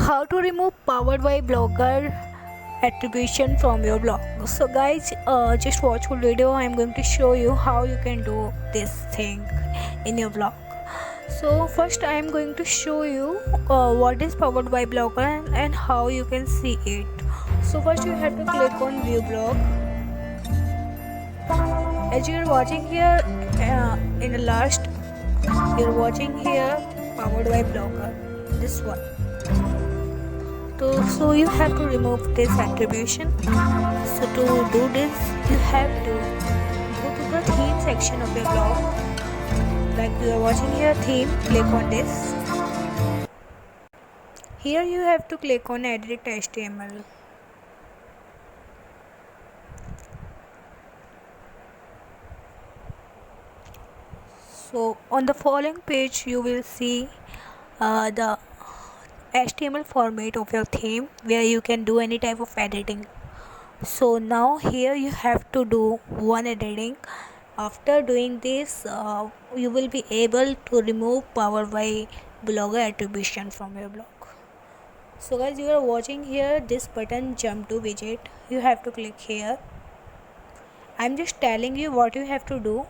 How to remove powered by blogger attribution from your blog. So guys, just watch full video. I'm going to show you how you can do this thing in your blog. So first I'm going to show you what is powered by blogger and how you can see it. So first you have to click on view blog. As you're watching here in the last, you're watching here powered by blogger, this one. So you have to remove this attribution. So to do this, you have to go to the theme section of your blog. Like you are watching here theme, click on this. Here you have to click on edit HTML. So on the following page you will see the HTML format of your theme where you can do any type of editing. So now here you have to do one editing. After doing this, you will be able to remove powered by blogger attribution from your blog. So guys, you are watching here this button jump to widget. You have to click here. I'm just telling you what you have to do.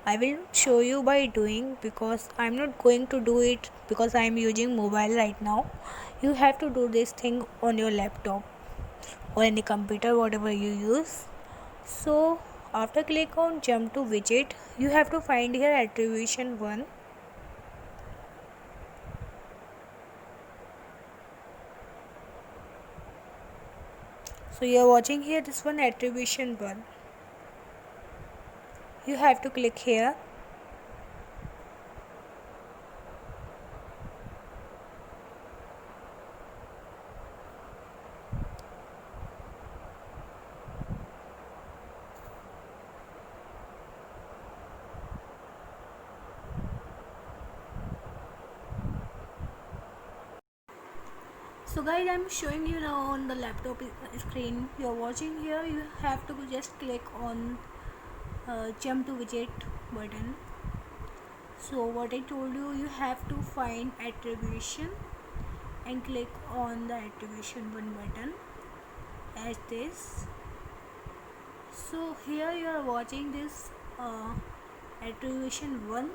I will show you by doing, because I'm not going to do it because I'm using mobile right now. You have to do this thing on your laptop or any computer, whatever you use. So after click on jump to widget, you have to find here attribution 1. So you are watching here this one, attribution 1. You have to click here. So guys, I'm showing you now on the laptop screen. You are watching here. You have to just click on jump to widget button. So what I told you, you have to find attribution and click on the attribution 1 button as this. So here you are watching this attribution 1.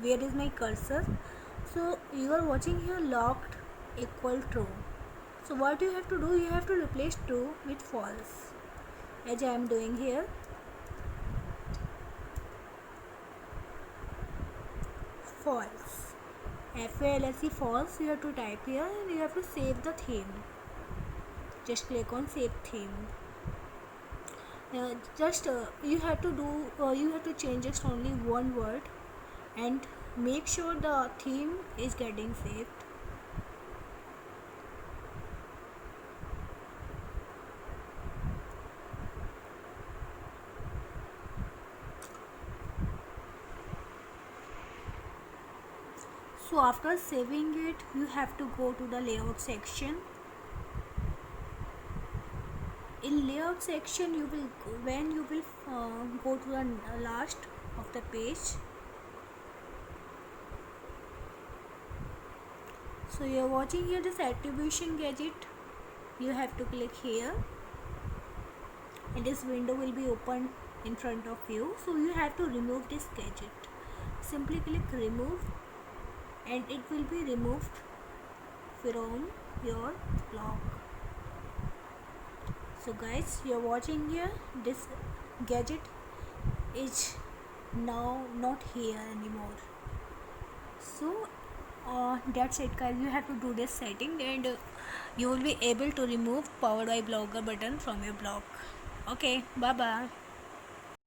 Where is my cursor? So you are watching here locked equal true. So what you have to do, you have to replace true with false, as I am doing here. False, FALSE, false. You have to type here and you have to save the theme. Just click on save theme. You have to do you have to change just only one word and make sure the theme is getting saved. So after saving it, you have to go to the layout section. In layout section, you will go to the last of the page. So you are watching here this attribution gadget. You have to click here and this window will be opened in front of you. So you have to remove this gadget. Simply click remove and it will be removed from your blog. So guys, you are watching here, this gadget is now not here anymore. So that's it guys, you have to do this setting and you will be able to remove powered by blogger button from your blog. Okay, bye bye.